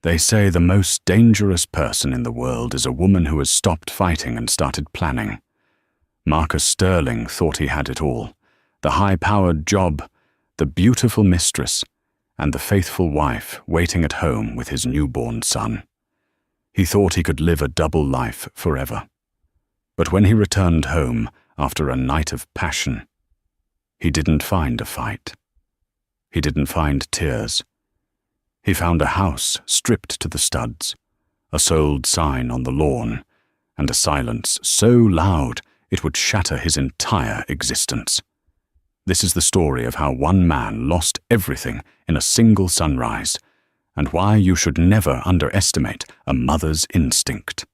They say the most dangerous person in the world is a woman who has stopped fighting and started planning. Marcus Sterling thought he had it all: the high-powered job, the beautiful mistress, and the faithful wife waiting at home with his newborn son. He thought he could live a double life forever. But when he returned home after a night of passion, he didn't find a fight. He didn't find tears. He found a house stripped to the studs, a sold sign on the lawn, and a silence so loud it would shatter his entire existence. This is the story of how one man lost everything in a single sunrise, and why you should never underestimate a mother's instinct.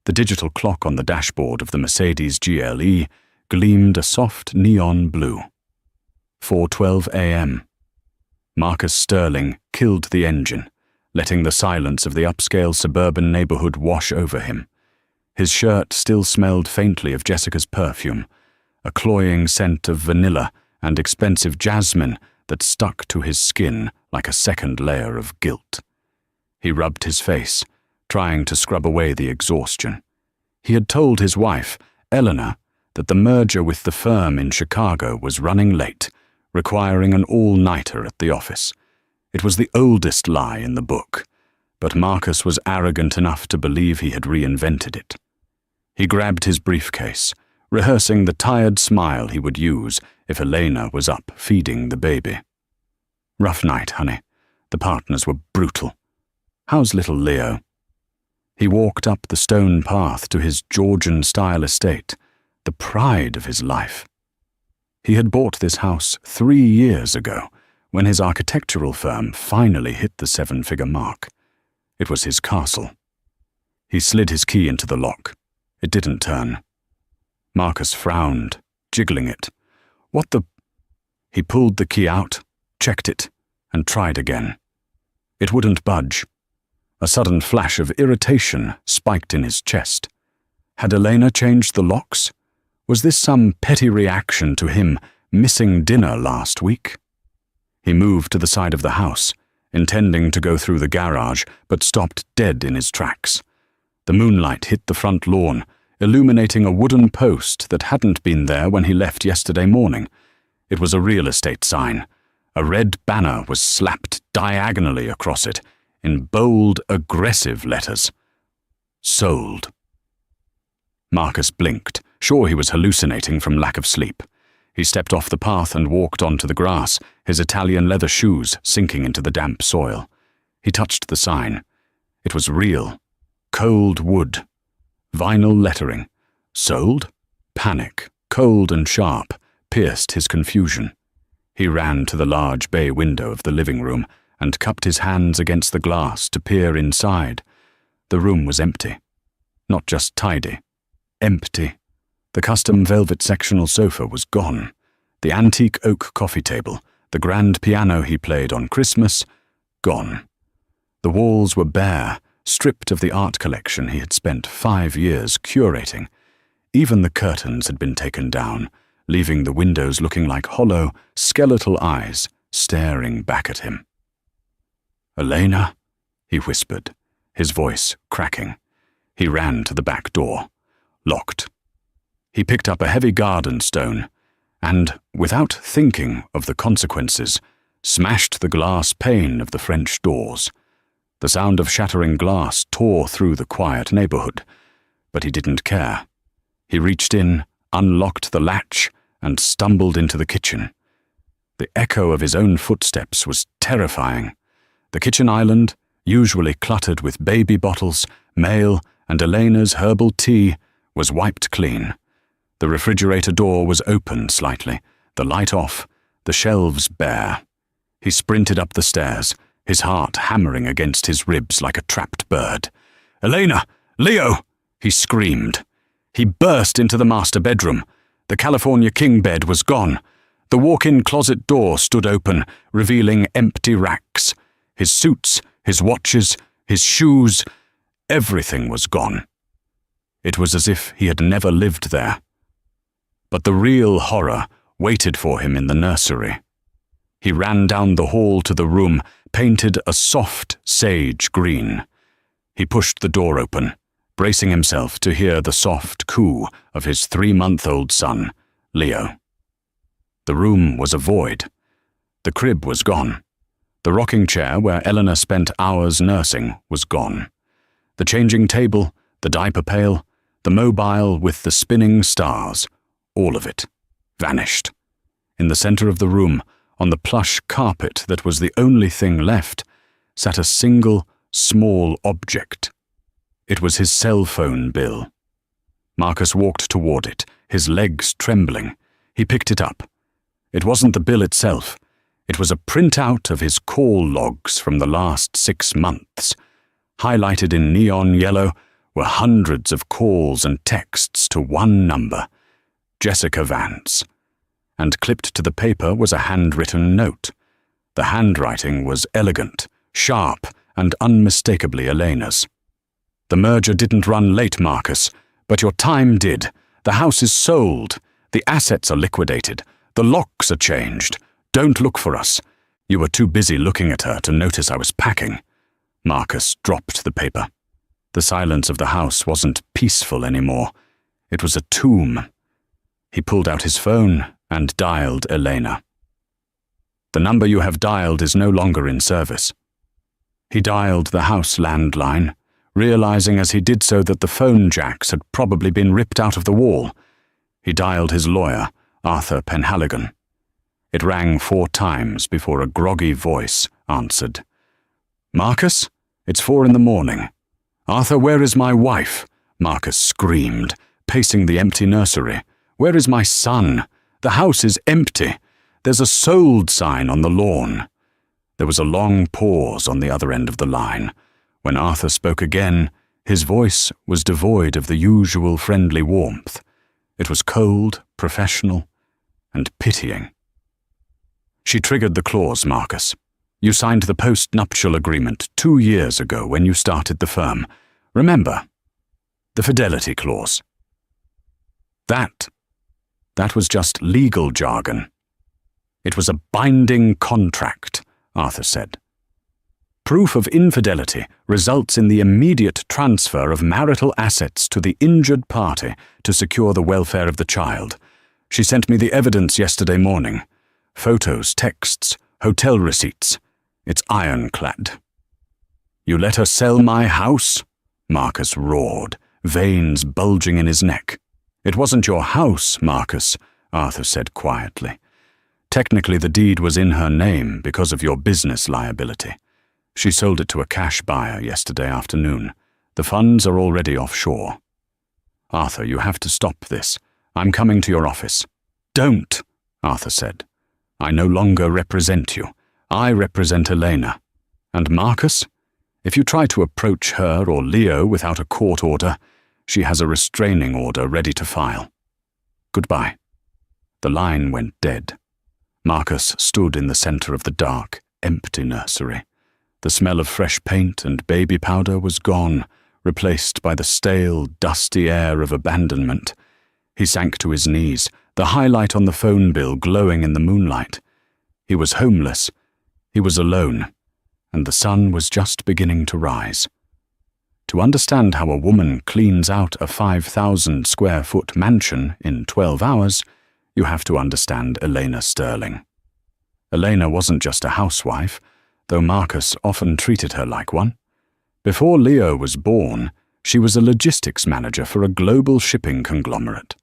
The digital clock on the dashboard of the Mercedes GLE gleamed a soft neon blue. 4:12 a.m. Marcus Sterling killed the engine, letting the silence of the upscale suburban neighborhood wash over him. His shirt still smelled faintly of Jessica's perfume, a cloying scent of vanilla and expensive jasmine that stuck to his skin like a second layer of guilt. He rubbed his face, trying to scrub away the exhaustion. He had told his wife, Elena, that the merger with the firm in Chicago was running late, requiring an all-nighter at the office. It was the oldest lie in the book, but Marcus was arrogant enough to believe he had reinvented it. He grabbed his briefcase, rehearsing the tired smile he would use if Elena was up feeding the baby. "Rough night, honey. The partners were brutal. How's little Leo?" He walked up the stone path to his Georgian-style estate, the pride of his life. He had bought this house 3 years ago, when his architectural firm finally hit the 7-figure mark. It was his castle. He slid his key into the lock. It didn't turn. Marcus frowned, jiggling it. What the... He pulled the key out, checked it, and tried again. It wouldn't budge. A sudden flash of irritation spiked in his chest. Had Elena changed the locks? Was this some petty reaction to him missing dinner last week? He moved to the side of the house, intending to go through the garage, but stopped dead in his tracks. The moonlight hit the front lawn, illuminating a wooden post that hadn't been there when he left yesterday morning. It was a real estate sign. A red banner was slapped diagonally across it, in bold, aggressive letters. Sold. Marcus blinked, sure he was hallucinating from lack of sleep. He stepped off the path and walked onto the grass, his Italian leather shoes sinking into the damp soil. He touched the sign. It was real. Cold wood. Vinyl lettering. Sold? Panic, cold and sharp, pierced his confusion. He ran to the large bay window of the living room and cupped his hands against the glass to peer inside. The room was empty. Not just tidy. Empty. The custom velvet sectional sofa was gone. The antique oak coffee table, the grand piano he played on Christmas, gone. The walls were bare, stripped of the art collection he had spent 5 years curating. Even the curtains had been taken down, leaving the windows looking like hollow, skeletal eyes staring back at him. "Elena?" he whispered, his voice cracking. He ran to the back door. Locked. He picked up a heavy garden stone and, without thinking of the consequences, smashed the glass pane of the French doors. The sound of shattering glass tore through the quiet neighborhood, but he didn't care. He reached in, unlocked the latch, and stumbled into the kitchen. The echo of his own footsteps was terrifying. The kitchen island, usually cluttered with baby bottles, mail, and Elena's herbal tea, was wiped clean. The refrigerator door was open slightly, the light off, the shelves bare. He sprinted up the stairs, his heart hammering against his ribs like a trapped bird. "Elena! Leo!" he screamed. He burst into the master bedroom. The California king bed was gone. The walk-in closet door stood open, revealing empty racks. His suits, his watches, his shoes, everything was gone. It was as if he had never lived there. But the real horror waited for him in the nursery. He ran down the hall to the room, painted a soft sage green. He pushed the door open, bracing himself to hear the soft coo of his 3-month-old son, Leo. The room was a void. The crib was gone. The rocking chair where Elena spent hours nursing was gone. The changing table, the diaper pail, the mobile with the spinning stars, all of it vanished. In the center of the room, on the plush carpet that was the only thing left, sat a single, small object. It was his cell phone bill. Marcus walked toward it, his legs trembling. He picked it up. It wasn't the bill itself. It was a printout of his call logs from the last 6 months. Highlighted in neon yellow were hundreds of calls and texts to one number, Jessica Vance. And clipped to the paper was a handwritten note. The handwriting was elegant, sharp, and unmistakably Elena's. The merger didn't run late, Marcus, but your time did. The house is sold. The assets are liquidated. The locks are changed. Don't look for us. You were too busy looking at her to notice I was packing. Marcus dropped the paper. The silence of the house wasn't peaceful anymore. It was a tomb. He pulled out his phone and dialed Elena. The number you have dialed is no longer in service. He dialed the house landline, realizing as he did so that the phone jacks had probably been ripped out of the wall. He dialed his lawyer, Arthur Penhaligon. It rang 4 times before a groggy voice answered. "Marcus, it's 4 in the morning. Arthur, where is my wife?" Marcus screamed, pacing the empty nursery. "Where is my son? The house is empty. There's a sold sign on the lawn." There was a long pause on the other end of the line. When Arthur spoke again, his voice was devoid of the usual friendly warmth. It was cold, professional, and pitying. "She triggered the clause, Marcus. You signed the post-nuptial agreement 2 years ago when you started the firm. Remember? The fidelity clause." That was just legal jargon. "It was a binding contract," Arthur said. "Proof of infidelity results in the immediate transfer of marital assets to the injured party to secure the welfare of the child. She sent me the evidence yesterday morning. Photos, texts, hotel receipts. It's ironclad." "You let her sell my house?" Marcus roared, veins bulging in his neck. "It wasn't your house, Marcus," Arthur said quietly. "Technically the deed was in her name because of your business liability. She sold it to a cash buyer yesterday afternoon. The funds are already offshore." "Arthur, you have to stop this. I'm coming to your office." "Don't," Arthur said. "I no longer represent you. I represent Elena. And Marcus, if you try to approach her or Leo without a court order, she has a restraining order ready to file. Goodbye." The line went dead. Marcus stood in the center of the dark, empty nursery. The smell of fresh paint and baby powder was gone, replaced by the stale, dusty air of abandonment. He sank to his knees, the highlight on the phone bill glowing in the moonlight. He was homeless. He was alone, and the sun was just beginning to rise. To understand how a woman cleans out a 5,000-square-foot mansion in 12 hours, you have to understand Elena Sterling. Elena wasn't just a housewife, though Marcus often treated her like one. Before Leo was born, she was a logistics manager for a global shipping conglomerate.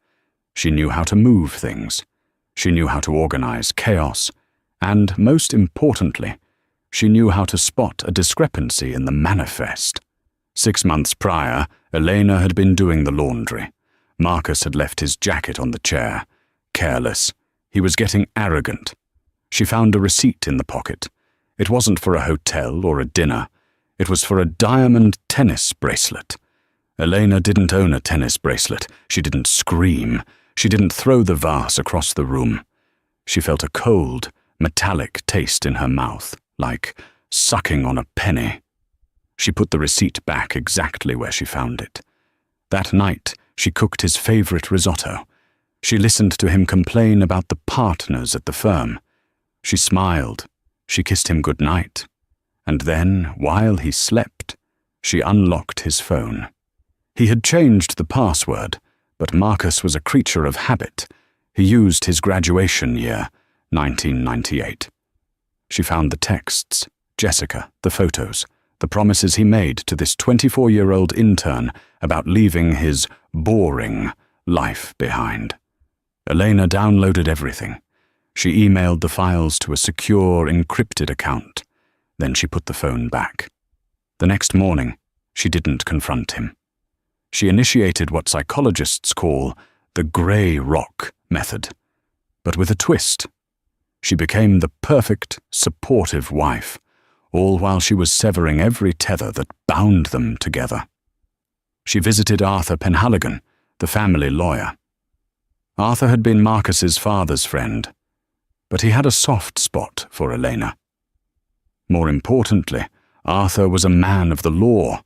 She knew how to move things. She knew how to organize chaos. And, most importantly, she knew how to spot a discrepancy in the manifest. 6 months prior, Elena had been doing the laundry. Marcus had left his jacket on the chair. Careless. He was getting arrogant. She found a receipt in the pocket. It wasn't for a hotel or a dinner. It was for a diamond tennis bracelet. Elena didn't own a tennis bracelet. She didn't scream. She didn't throw the vase across the room. She felt a cold, metallic taste in her mouth, like sucking on a penny. She put the receipt back exactly where she found it. That night, she cooked his favorite risotto. She listened to him complain about the partners at the firm. She smiled. She kissed him good night. And then, while he slept, she unlocked his phone. He had changed the password, but Marcus was a creature of habit. He used his graduation year, 1998. She found the texts, Jessica, the photos, the promises he made to this 24-year-old intern about leaving his boring life behind. Elena downloaded everything. She emailed the files to a secure, encrypted account. Then she put the phone back. The next morning, she didn't confront him. She initiated what psychologists call the grey rock method, but with a twist. She became the perfect, supportive wife, all while she was severing every tether that bound them together. She visited Arthur Penhaligon, the family lawyer. Arthur had been Marcus's father's friend, but he had a soft spot for Elena. More importantly, Arthur was a man of the law,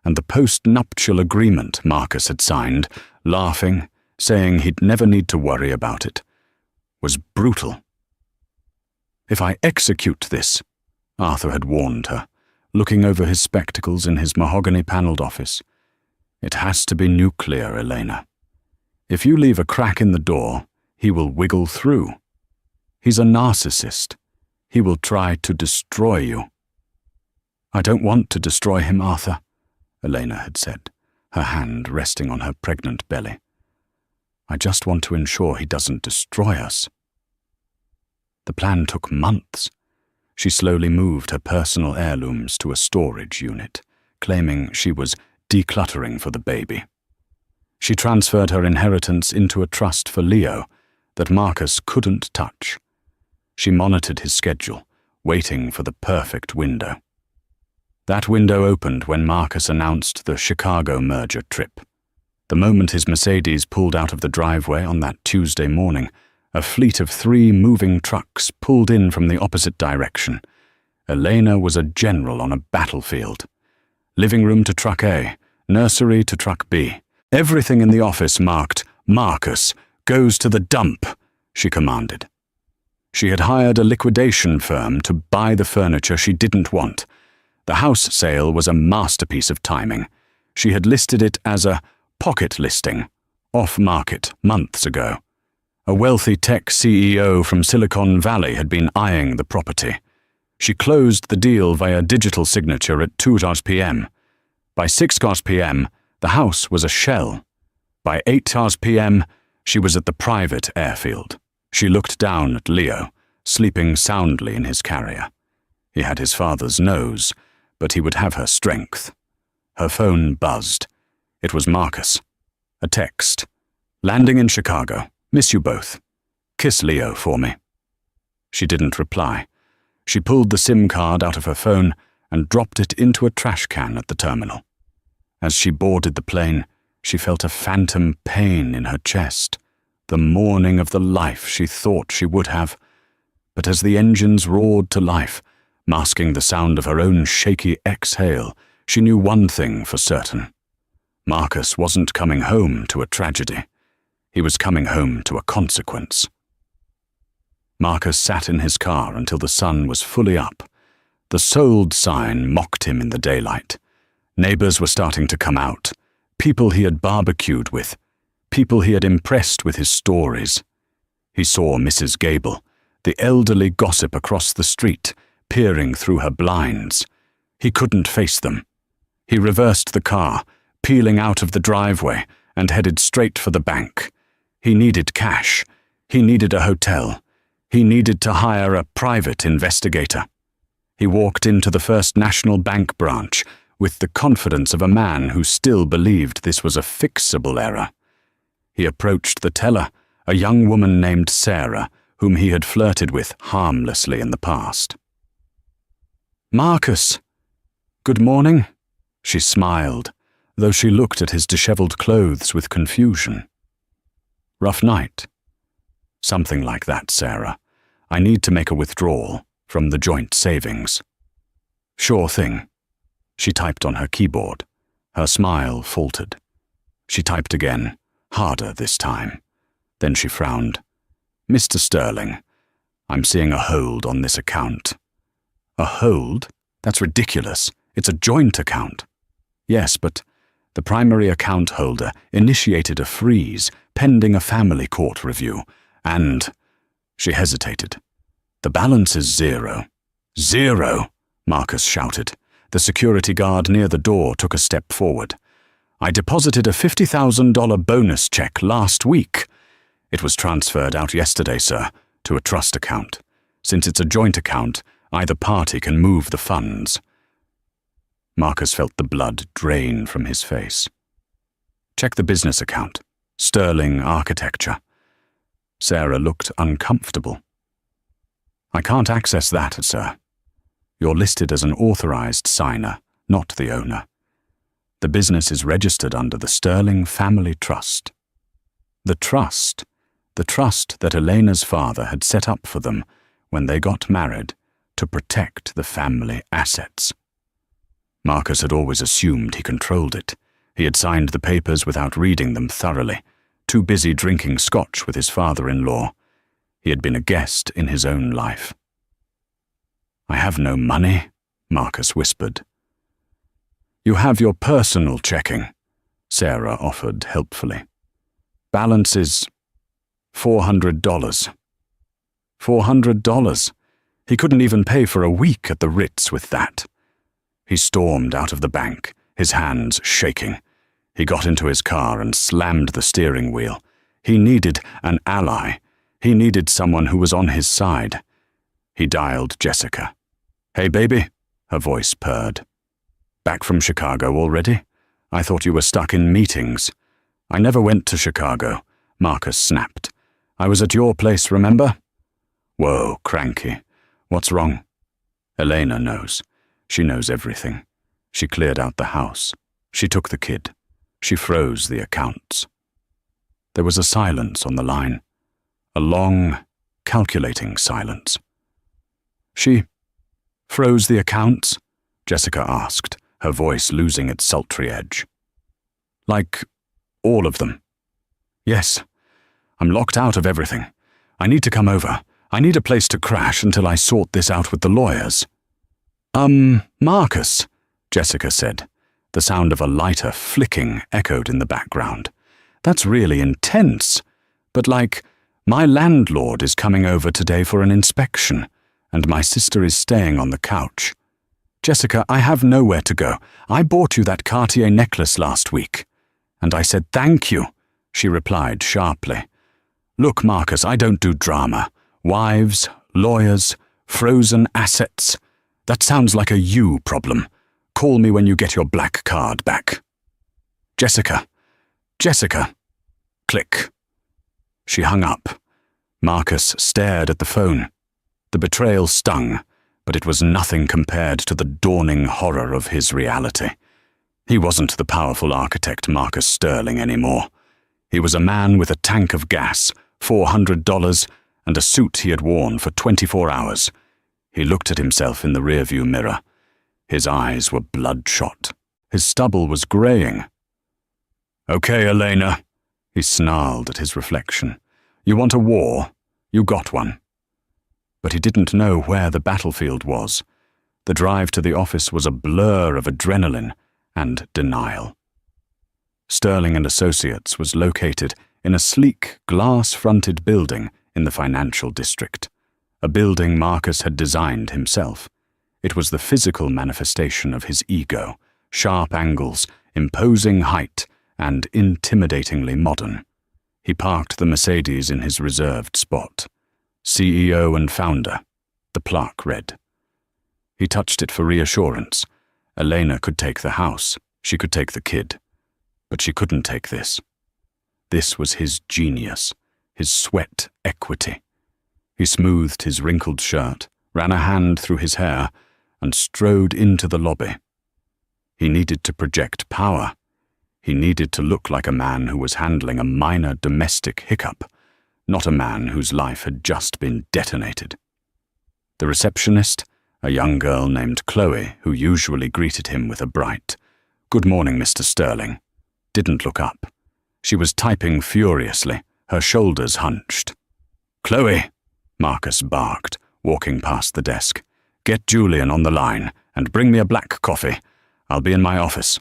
and the post-nuptial agreement Marcus had signed, laughing, saying he'd never need to worry about it, was brutal. "If I execute this," Arthur had warned her, looking over his spectacles in his mahogany-panelled office, "it has to be nuclear, Elena. If you leave a crack in the door, he will wiggle through. He's a narcissist. He will try to destroy you." "I don't want to destroy him, Arthur," Elena had said, her hand resting on her pregnant belly. "I just want to ensure he doesn't destroy us." The plan took months. She slowly moved her personal heirlooms to a storage unit, claiming she was decluttering for the baby. She transferred her inheritance into a trust for Leo that Marcus couldn't touch. She monitored his schedule, waiting for the perfect window. That window opened when Marcus announced the Chicago merger trip. The moment his Mercedes pulled out of the driveway on that Tuesday morning, a fleet of 3 moving trucks pulled in from the opposite direction. Elena was a general on a battlefield. Living room to truck A, nursery to truck B. Everything in the office marked, "Marcus goes to the dump," she commanded. She had hired a liquidation firm to buy the furniture she didn't want. The house sale was a masterpiece of timing. She had listed it as a pocket listing, off-market, months ago. A wealthy tech CEO from Silicon Valley had been eyeing the property. She closed the deal via digital signature at 2 p.m. By 6 p.m., the house was a shell. By 8 p.m., she was at the private airfield. She looked down at Leo, sleeping soundly in his carrier. He had his father's nose, but he would have her strength. Her phone buzzed. It was Marcus. A text. "Landing in Chicago. Miss you both. Kiss Leo for me." She didn't reply. She pulled the SIM card out of her phone and dropped it into a trash can at the terminal. As she boarded the plane, she felt a phantom pain in her chest, the morning of the life she thought she would have. But as the engines roared to life, masking the sound of her own shaky exhale, she knew one thing for certain. Marcus wasn't coming home to a tragedy. He was coming home to a consequence. Marcus sat in his car until the sun was fully up. The sold sign mocked him in the daylight. Neighbors were starting to come out. People he had barbecued with. People he had impressed with his stories. He saw Mrs. Gable, the elderly gossip across the street, peering through her blinds. He couldn't face them. He reversed the car, peeling out of the driveway, and headed straight for the bank. He needed cash. He needed a hotel. He needed to hire a private investigator. He walked into the First National Bank branch with the confidence of a man who still believed this was a fixable error. He approached the teller, a young woman named Sarah, whom he had flirted with harmlessly in the past. "Marcus." "Good morning." She smiled, though she looked at his disheveled clothes with confusion. "Rough night?" "Something like that, Sarah. I need to make a withdrawal from the joint savings." "Sure thing." She typed on her keyboard. Her smile faltered. She typed again, harder this time. Then she frowned. "Mr. Sterling, I'm seeing a hold on this account. A hold? That's ridiculous. It's a joint account. Yes, but the primary account holder initiated a freeze pending a family court review, and she hesitated. The balance is zero. Zero, Marcus shouted. The security guard near the door took a step forward. I deposited a $50,000 bonus check last week. It was transferred out yesterday, sir, to a trust account. Since it's a joint account, either party can move the funds. Marcus felt the blood drain from his face. Check the business account. Sterling Architecture. Sarah looked uncomfortable. I can't access that, sir. You're listed as an authorized signer, not the owner. The business is registered under the Sterling Family Trust. The trust that Elena's father had set up for them when they got married to protect the family assets. Marcus had always assumed he controlled it. He had signed the papers without reading them thoroughly, too busy drinking scotch with his father-in-law. He had been a guest in his own life. I have no money, Marcus whispered. You have your personal checking, Sarah offered helpfully. Balance is $400. $400. He couldn't even pay for a week at the Ritz with that. He stormed out of the bank, his hands shaking. He got into his car and slammed the steering wheel. He needed an ally. He needed someone who was on his side. He dialed Jessica. Hey, baby, her voice purred. Back from Chicago already? I thought you were stuck in meetings. I never went to Chicago, Marcus snapped. I was at your place, remember? Whoa, cranky. What's wrong? Elena knows. She knows everything. She cleared out the house. She took the kid. She froze the accounts. There was a silence on the line. A long, calculating silence. She froze the accounts? Jessica asked, her voice losing its sultry edge. Like, all of them? Yes. I'm locked out of everything. I need to come over. I need a place to crash until I sort this out with the lawyers. Marcus, Jessica said. The sound of a lighter flicking echoed in the background. That's really intense. But my landlord is coming over today for an inspection, and my sister is staying on the couch. Jessica, I have nowhere to go. I bought you that Cartier necklace last week. And I said thank you, she replied sharply. Look, Marcus, I don't do drama. Wives, lawyers, frozen assets. That sounds like a you problem. Call me when you get your black card back. Jessica. Click. She hung up. Marcus stared at the phone. The betrayal stung, but it was nothing compared to the dawning horror of his reality. He wasn't the powerful architect Marcus Sterling anymore. He was a man with a tank of gas, $400, and a suit he had worn for 24 hours. He looked at himself in the rearview mirror. His eyes were bloodshot. His stubble was graying. Okay, Elena, he snarled at his reflection. You want a war? You got one. But he didn't know where the battlefield was. The drive to the office was a blur of adrenaline and denial. Sterling and Associates was located in a sleek, glass-fronted building in the financial district, a building Marcus had designed himself. It was the physical manifestation of his ego, sharp angles, imposing height, and intimidatingly modern. He parked the Mercedes in his reserved spot. CEO and founder, the plaque read. He touched it for reassurance. Elena could take the house, she could take the kid, but she couldn't take this. This was his genius, his sweat equity. He smoothed his wrinkled shirt, ran a hand through his hair, and strode into the lobby. He needed to project power. He needed to look like a man who was handling a minor domestic hiccup, not a man whose life had just been detonated. The receptionist, a young girl named Chloe, who usually greeted him with a bright, "Good morning, Mr. Sterling," didn't look up. She was typing furiously, her shoulders hunched. "Chloe," Marcus barked, walking past the desk. "Get Julian on the line, and bring me a black coffee. I'll be in my office."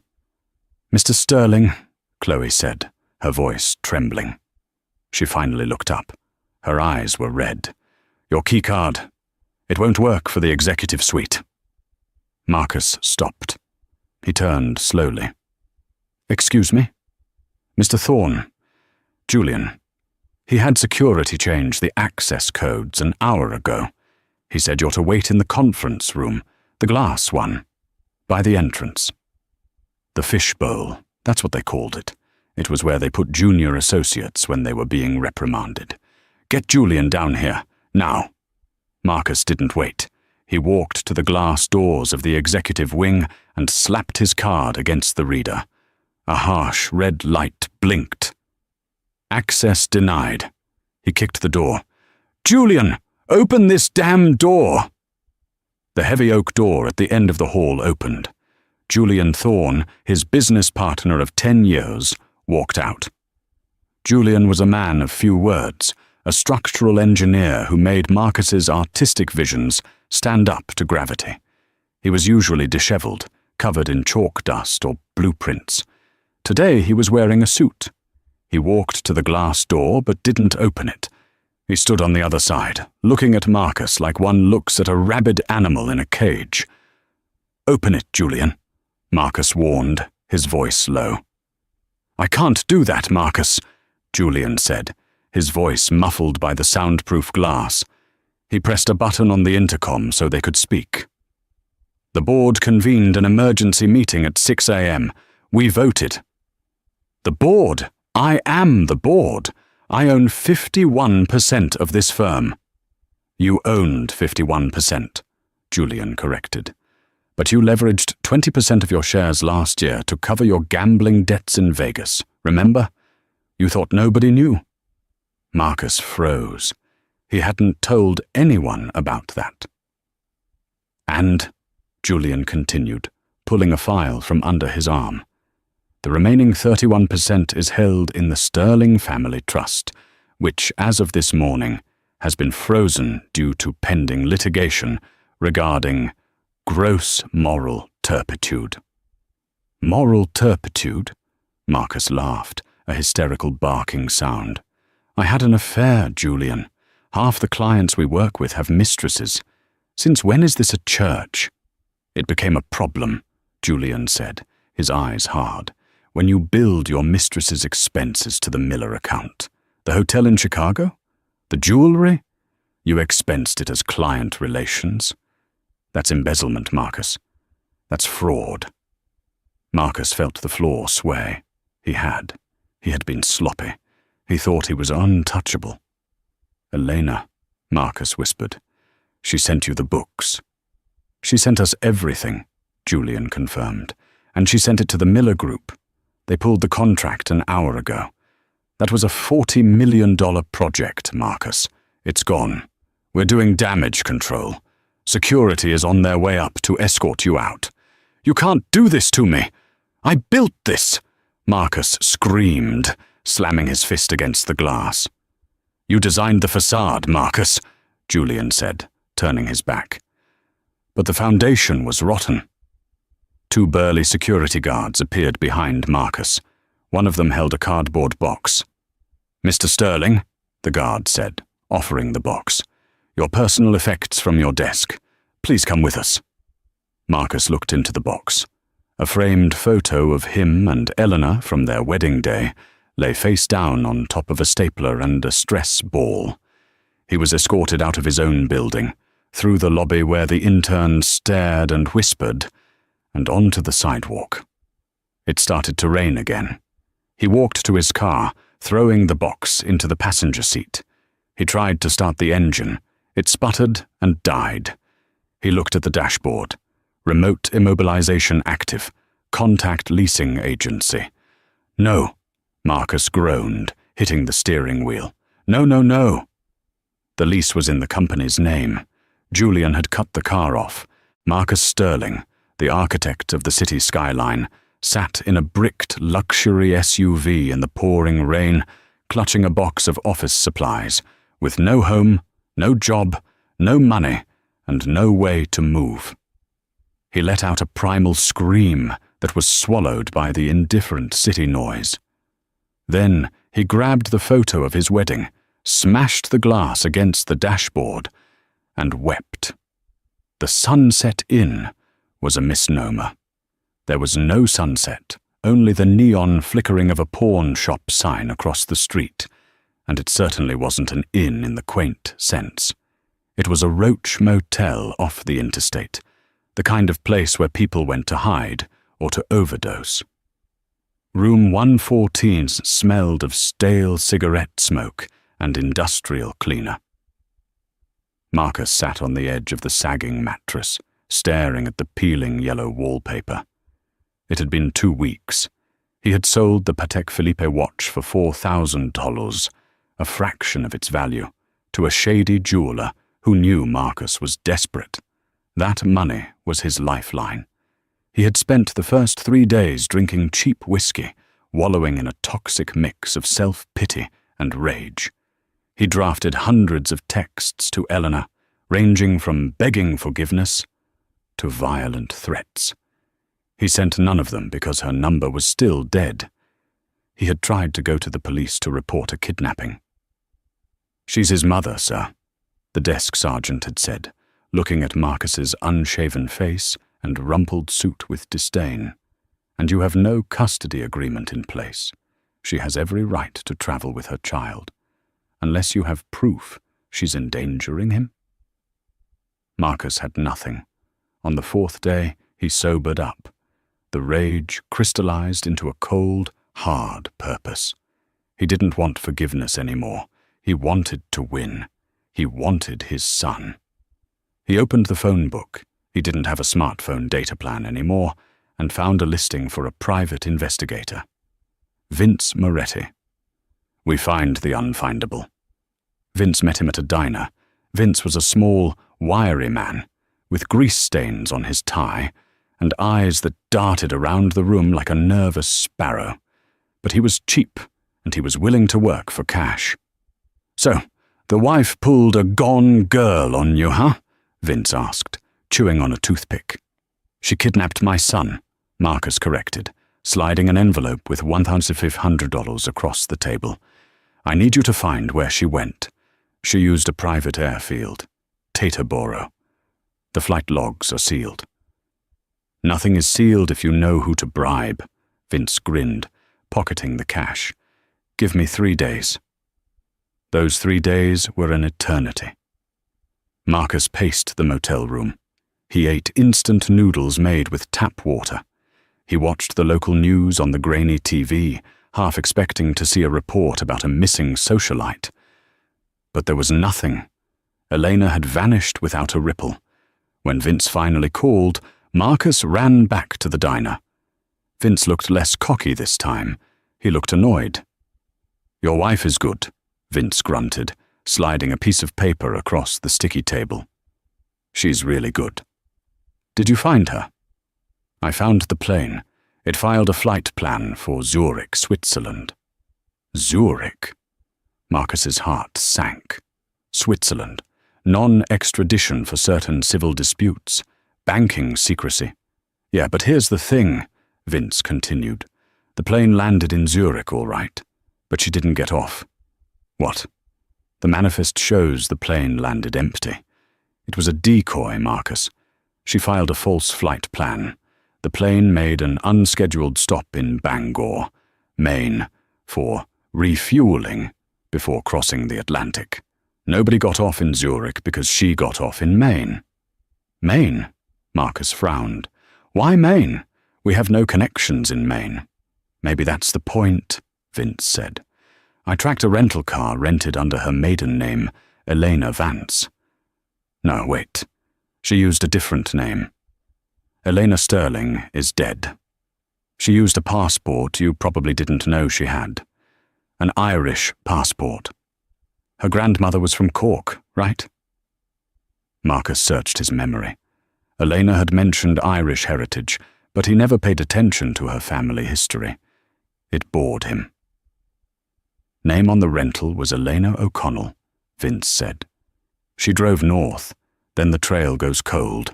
"Mr. Sterling," Chloe said, her voice trembling. She finally looked up. Her eyes were red. "Your keycard. It won't work for the executive suite." Marcus stopped. He turned slowly. "Excuse me?" "Mr. Thorne. Julian. He had security change the access codes an hour ago. He said you're to wait in the conference room, the glass one, by the entrance." The fishbowl, that's what they called it. It was where they put junior associates when they were being reprimanded. "Get Julian down here, now." Marcus didn't wait. He walked to the glass doors of the executive wing and slapped his card against the reader. A harsh red light blinked. "Access denied." He kicked the door. "Julian, open this damn door!" The heavy oak door at the end of the hall opened. Julian Thorne, his business partner of 10 years, walked out. Julian was a man of few words, a structural engineer who made Marcus's artistic visions stand up to gravity. He was usually disheveled, covered in chalk dust or blueprints. Today he was wearing a suit. He walked to the glass door but didn't open it. He stood on the other side, looking at Marcus like one looks at a rabid animal in a cage. "Open it, Julian," Marcus warned, his voice low. "I can't do that, Marcus," Julian said, his voice muffled by the soundproof glass. He pressed a button on the intercom so they could speak. "The board convened an emergency meeting at 6 a.m. We voted." "The board? I am the board. I own 51% of this firm." "You owned 51%, Julian corrected. "But you leveraged 20% of your shares last year to cover your gambling debts in Vegas, remember? You thought nobody knew." Marcus froze. He hadn't told anyone about that. "And," Julian continued, pulling a file from under his arm, "the remaining 31% is held in the Sterling Family Trust, which, as of this morning, has been frozen due to pending litigation regarding gross moral turpitude." "Moral turpitude?" Marcus laughed, a hysterical barking sound. "I had an affair, Julian. Half the clients we work with have mistresses. Since when is this a church?" "It became a problem," Julian said, his eyes hard, "when you billed your mistress's expenses to the Miller account. The hotel in Chicago? The jewelry? You expensed it as client relations. That's embezzlement, Marcus. That's fraud." Marcus felt the floor sway. He had. He had been sloppy. He thought he was untouchable. "Elena," Marcus whispered. "She sent you the books." "She sent us everything," Julian confirmed. "And she sent it to the Miller Group. They pulled the contract an hour ago. That was a $40 million project, Marcus. It's gone. We're doing damage control. Security is on their way up to escort you out." "You can't do this to me! I built this!" Marcus screamed, slamming his fist against the glass. "You designed the facade, Marcus," Julian said, turning his back. "But the foundation was rotten." Two burly security guards appeared behind Marcus. One of them held a cardboard box. "Mr. Sterling," the guard said, offering the box, "your personal effects from your desk. Please come with us." Marcus looked into the box. A framed photo of him and Elena from their wedding day lay face down on top of a stapler and a stress ball. He was escorted out of his own building, through the lobby where the interns stared and whispered, and onto the sidewalk. It started to rain again. He walked to his car, throwing the box into the passenger seat. He tried to start the engine. It sputtered and died. He looked at the dashboard. Remote immobilization active. Contact leasing agency. "No," Marcus groaned, hitting the steering wheel. "No, no, no." The lease was in the company's name. Julian had cut the car off. Marcus Sterling, the architect of the city skyline, sat in a bricked luxury SUV in the pouring rain, clutching a box of office supplies, with no home, No job, no money, and no way to move. He let out a primal scream that was swallowed by the indifferent city noise. Then he grabbed the photo of his wedding, smashed the glass against the dashboard, and wept. The Sunset Inn was a misnomer. There was no sunset, only the neon flickering of a pawn shop sign across the street, and it certainly wasn't an inn in the quaint sense. It was a roach motel off the interstate, the kind of place where people went to hide or to overdose. Room 114 smelled of stale cigarette smoke and industrial cleaner. Marcus sat on the edge of the sagging mattress, staring at the peeling yellow wallpaper. It had been 2 weeks. He had sold the Patek Philippe watch for $4,000, a fraction of its value, to a shady jeweler who knew Marcus was desperate. That money was his lifeline. He had spent the first 3 days drinking cheap whiskey, wallowing in a toxic mix of self-pity and rage. He drafted hundreds of texts to Elena, ranging from begging forgiveness to violent threats. He sent none of them because her number was still dead. He had tried to go to the police to report a kidnapping. "She's his mother, sir," the desk sergeant had said, looking at Marcus's unshaven face and rumpled suit with disdain. "And you have no custody agreement in place. She has every right to travel with her child. Unless you have proof she's endangering him." Marcus had nothing. On the 4th day, he sobered up. The rage crystallized into a cold, hard purpose. He didn't want forgiveness anymore. He wanted to win. He wanted his son. He opened the phone book. He didn't have a smartphone data plan anymore, and found a listing for a private investigator. Vince Moretti. "We find the unfindable." Vince met him at a diner. Vince was a small, wiry man, with grease stains on his tie, and eyes that darted around the room like a nervous sparrow. But he was cheap, and he was willing to work for cash. "So, the wife pulled a gone girl on you, huh?" Vince asked, chewing on a toothpick. "She kidnapped my son," Marcus corrected, sliding an envelope with $1,500 across the table. "I need you to find where she went. She used a private airfield, Teterboro. The flight logs are sealed." "Nothing is sealed if you know who to bribe," Vince grinned, pocketing the cash. "Give me 3 days." Those 3 days were an eternity. Marcus paced the motel room. He ate instant noodles made with tap water. He watched the local news on the grainy TV, half expecting to see a report about a missing socialite. But there was nothing. Elena had vanished without a ripple. When Vince finally called, Marcus ran back to the diner. Vince looked less cocky this time. He looked annoyed. "Your wife is good," Vince grunted, sliding a piece of paper across the sticky table. "She's really good." "Did you find her?" "I found the plane. It filed a flight plan for Zurich, Switzerland." Zurich? Marcus's heart sank. Switzerland. Non-extradition for certain civil disputes. Banking secrecy. "Yeah, but here's the thing," Vince continued. "The plane landed in Zurich, all right, but she didn't get off." "What?" "The manifest shows the plane landed empty. It was a decoy, Marcus. She filed a false flight plan. The plane made an unscheduled stop in Bangor, Maine, for refueling before crossing the Atlantic. Nobody got off in Zurich because she got off in Maine." "Maine?" Marcus frowned. "Why Maine? We have no connections in Maine." "Maybe that's the point," Vince said. "I tracked a rental car rented under her maiden name, Elena Vance." "No, wait. She used a different name. Elena Sterling is dead. She used a passport you probably didn't know she had. An Irish passport. Her grandmother was from Cork, right?" Marcus searched his memory. Elena had mentioned Irish heritage, but he never paid attention to her family history. It bored him. "Name on the rental was Elena O'Connell," Vince said. She drove north, then the trail goes cold.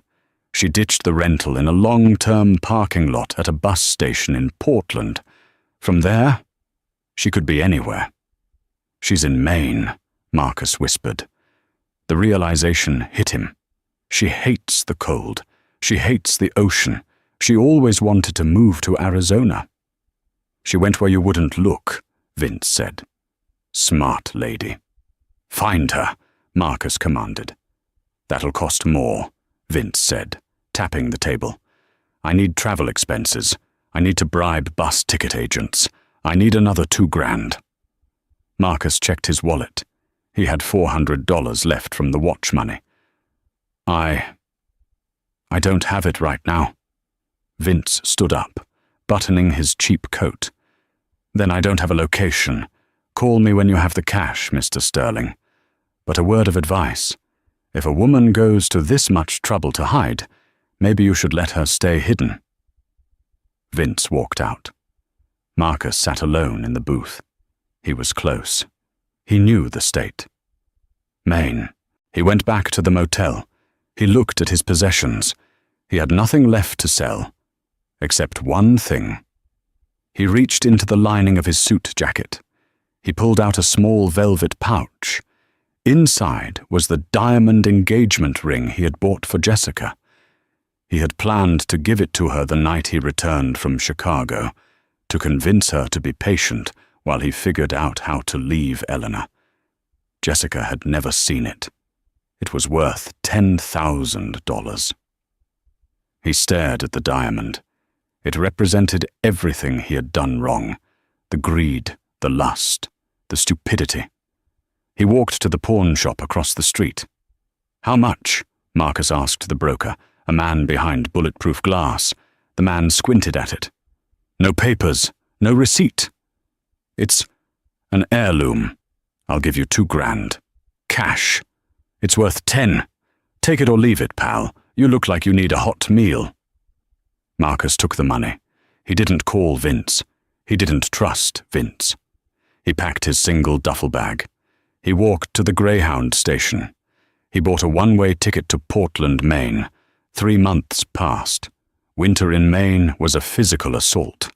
She ditched the rental in a long-term parking lot at a bus station in Portland. From there, she could be anywhere. She's in Maine, Marcus whispered. The realization hit him. She hates the cold. She hates the ocean. She always wanted to move to Arizona. She went where you wouldn't look, Vince said. Smart lady. Find her, Marcus commanded. That'll cost more, Vince said, tapping the table. I need travel expenses. I need to bribe bus ticket agents. I need another $2,000. Marcus checked his wallet. He had $400 left from the watch money. I don't have it right now. Vince stood up, buttoning his cheap coat. Then I don't have a location. Call me when you have the cash, Mr. Sterling. But a word of advice. If a woman goes to this much trouble to hide, maybe you should let her stay hidden. Vince walked out. Marcus sat alone in the booth. He was close. He knew the state. Maine. He went back to the motel. He looked at his possessions. He had nothing left to sell, except one thing. He reached into the lining of his suit jacket. He pulled out a small velvet pouch. Inside was the diamond engagement ring he had bought for Jessica. He had planned to give it to her the night he returned from Chicago, to convince her to be patient while he figured out how to leave Elena. Jessica had never seen it. It was worth $10,000. He stared at the diamond. It represented everything he had done wrong: the greed, the lust, the stupidity. He walked to the pawn shop across the street. How much? Marcus asked the broker, a man behind bulletproof glass. The man squinted at it. No papers, no receipt. It's an heirloom. I'll give you $2,000. Cash. It's worth 10. Take it or leave it, pal. You look like you need a hot meal. Marcus took the money. He didn't call Vince. He didn't trust Vince. He packed his single duffel bag. He walked to the Greyhound station. He bought a one-way ticket to Portland, Maine. 3 months passed. Winter in Maine was a physical assault.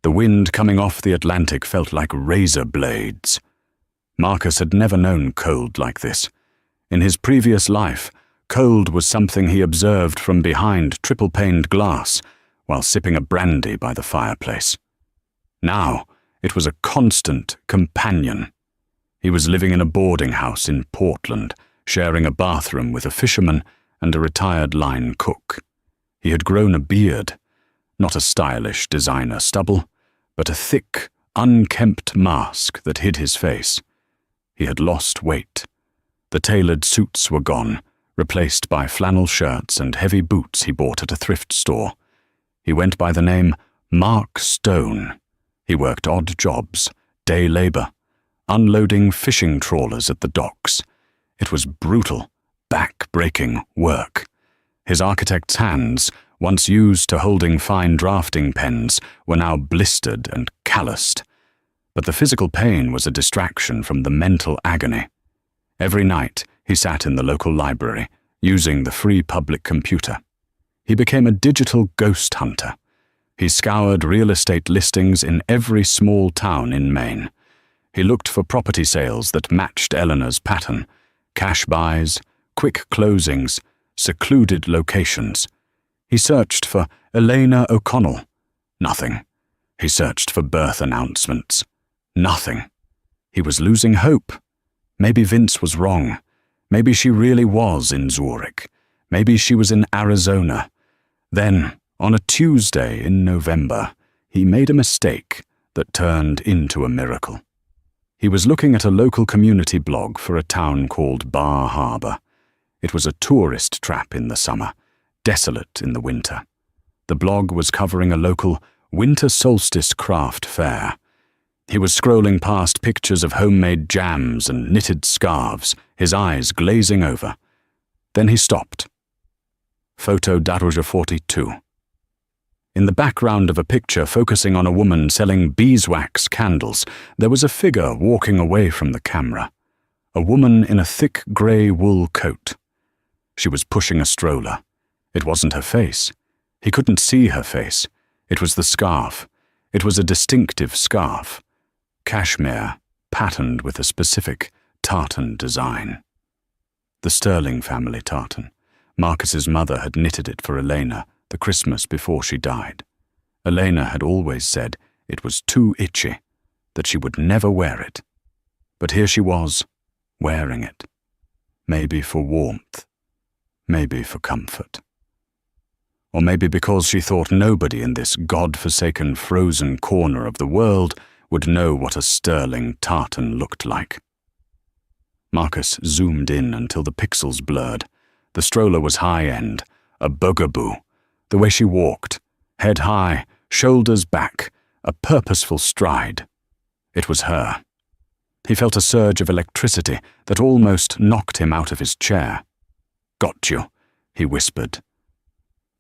The wind coming off the Atlantic felt like razor blades. Marcus had never known cold like this. In his previous life, cold was something he observed from behind triple-paned glass while sipping a brandy by the fireplace. Now, it was a constant companion. He was living in a boarding house in Portland, sharing a bathroom with a fisherman and a retired line cook. He had grown a beard, not a stylish designer stubble, but a thick, unkempt mask that hid his face. He had lost weight. The tailored suits were gone, replaced by flannel shirts and heavy boots he bought at a thrift store. He went by the name Mark Stone. He worked odd jobs, day labor, unloading fishing trawlers at the docks. It was brutal, back-breaking work. His architect's hands, once used to holding fine drafting pens, were now blistered and calloused. But the physical pain was a distraction from the mental agony. Every night, he sat in the local library, using the free public computer. He became a digital ghost hunter. He scoured real estate listings in every small town in Maine. He looked for property sales that matched Elena's pattern: cash buys, quick closings, secluded locations. He searched for Elena O'Connell. Nothing. He searched for birth announcements. Nothing. He was losing hope. Maybe Vince was wrong. Maybe she really was in Zurich. Maybe she was in Arizona. Then, on a Tuesday in November, he made a mistake that turned into a miracle. He was looking at a local community blog for a town called Bar Harbor. It was a tourist trap in the summer, desolate in the winter. The blog was covering a local winter solstice craft fair. He was scrolling past pictures of homemade jams and knitted scarves, his eyes glazing over. Then he stopped. Photo Daruja 42. In the background of a picture focusing on a woman selling beeswax candles, there was a figure walking away from the camera. A woman in a thick grey wool coat. She was pushing a stroller. It wasn't her face. He couldn't see her face. It was the scarf. It was a distinctive scarf. Cashmere, patterned with a specific tartan design. The Sterling family tartan. Marcus's mother had knitted it for Elena the Christmas before she died. Elena had always said it was too itchy, that she would never wear it. But here she was, wearing it. Maybe for warmth. Maybe for comfort. Or maybe because she thought nobody in this God-forsaken frozen corner of the world would know what a sterling tartan looked like. Marcus zoomed in until the pixels blurred. The stroller was high-end, a bugaboo. The way she walked, head high, shoulders back, a purposeful stride. It was her. He felt a surge of electricity that almost knocked him out of his chair. "Got you," he whispered.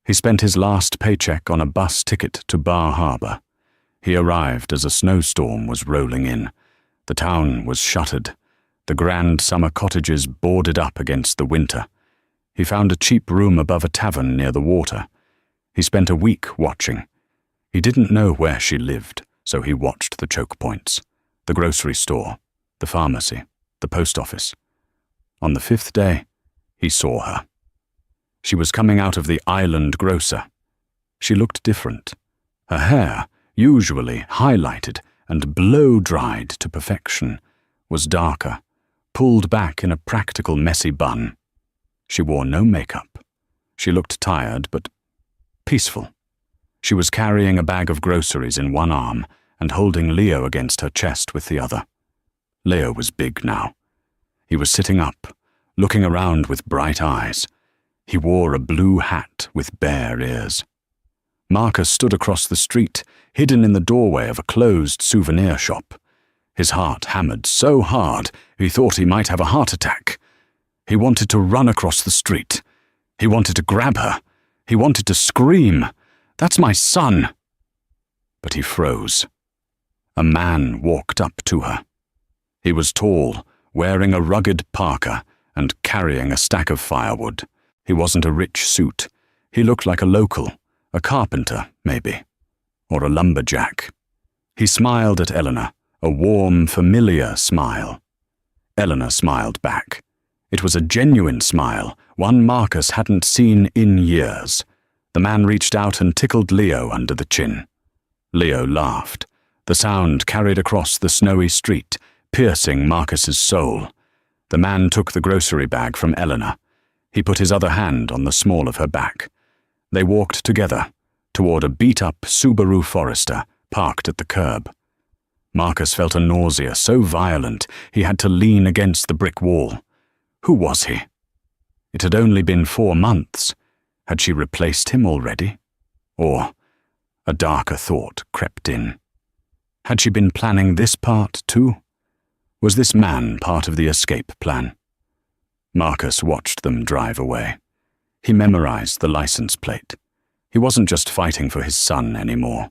He spent his last paycheck on a bus ticket to Bar Harbor. He arrived as a snowstorm was rolling in. The town was shuttered, the grand summer cottages boarded up against the winter. He found a cheap room above a tavern near the water. He spent a week watching. He didn't know where she lived, so he watched the choke points, the grocery store, the pharmacy, the post office. On the 5th day, he saw her. She was coming out of the island grocer. She looked different. Her hair, usually highlighted and blow-dried to perfection, was darker, pulled back in a practical messy bun. She wore no makeup. She looked tired but peaceful. She was carrying a bag of groceries in one arm and holding Leo against her chest with the other. Leo was big now. He was sitting up, looking around with bright eyes. He wore a blue hat with bare ears. Marcus stood across the street, hidden in the doorway of a closed souvenir shop. His heart hammered so hard he thought he might have a heart attack. He wanted to run across the street. He wanted to grab her. He wanted to scream, "That's my son!" But he froze. A man walked up to her. He was tall, wearing a rugged parka and carrying a stack of firewood. He wasn't a rich suit. He looked like a local, a carpenter, maybe, or a lumberjack. He smiled at Elena, a warm, familiar smile. Elena smiled back. It was a genuine smile, one Marcus hadn't seen in years. The man reached out and tickled Leo under the chin. Leo laughed. The sound carried across the snowy street, piercing Marcus's soul. The man took the grocery bag from Elena. He put his other hand on the small of her back. They walked together, toward a beat-up Subaru Forester parked at the curb. Marcus felt a nausea so violent he had to lean against the brick wall. Who was he? It had only been 4 months. Had she replaced him already? Or a darker thought crept in. Had she been planning this part too? Was this man part of the escape plan? Marcus watched them drive away. He memorized the license plate. He wasn't just fighting for his son anymore.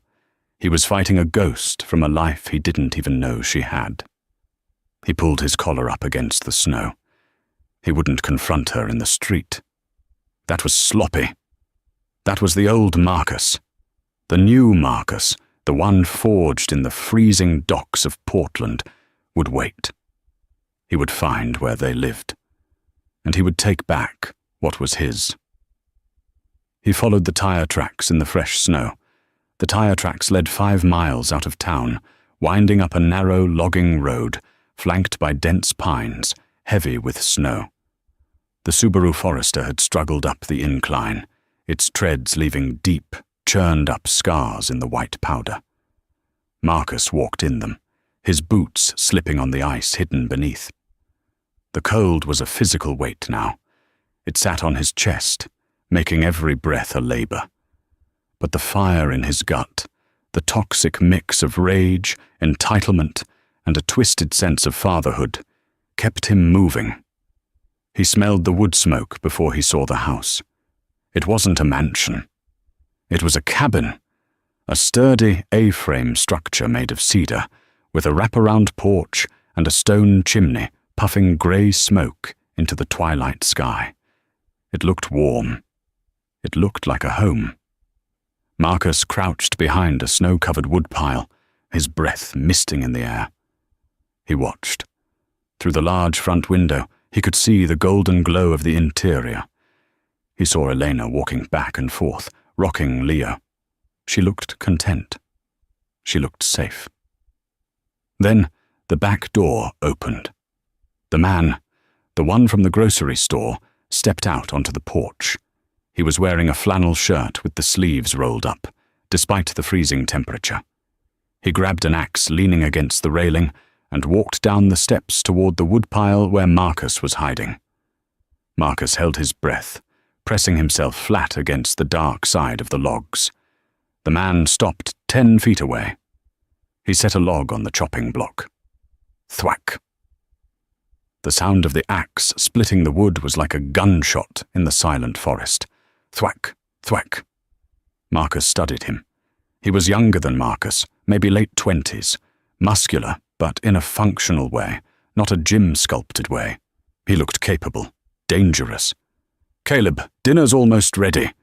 He was fighting a ghost from a life he didn't even know she had. He pulled his collar up against the snow. He wouldn't confront her in the street. That was sloppy. That was the old Marcus. The new Marcus, the one forged in the freezing docks of Portland, would wait. He would find where they lived, and he would take back what was his. He followed the tire tracks in the fresh snow. The tire tracks led 5 miles out of town, winding up a narrow logging road, flanked by dense pines, heavy with snow. The Subaru Forester had struggled up the incline, its treads leaving deep, churned-up scars in the white powder. Marcus walked in them, his boots slipping on the ice hidden beneath. The cold was a physical weight now. It sat on his chest, making every breath a labor. But the fire in his gut, the toxic mix of rage, entitlement, and a twisted sense of fatherhood, kept him moving. He smelled the wood smoke before he saw the house. It wasn't a mansion. It was a cabin, a sturdy A-frame structure made of cedar, with a wraparound porch and a stone chimney puffing grey smoke into the twilight sky. It looked warm. It looked like a home. Marcus crouched behind a snow-covered woodpile, his breath misting in the air. He watched. Through the large front window, he could see the golden glow of the interior. He saw Elena walking back and forth, rocking Leo. She looked content. She looked safe. Then the back door opened. The man, the one from the grocery store, stepped out onto the porch. He was wearing a flannel shirt with the sleeves rolled up, despite the freezing temperature. He grabbed an axe leaning against the railing and walked down the steps toward the woodpile where Marcus was hiding. Marcus held his breath, pressing himself flat against the dark side of the logs. The man stopped 10 feet away. He set a log on the chopping block. Thwack! The sound of the axe splitting the wood was like a gunshot in the silent forest. Thwack! Thwack! Marcus studied him. He was younger than Marcus, maybe late 20s, muscular, but in a functional way, not a gym-sculpted way. He looked capable, dangerous. "Caleb, dinner's almost ready."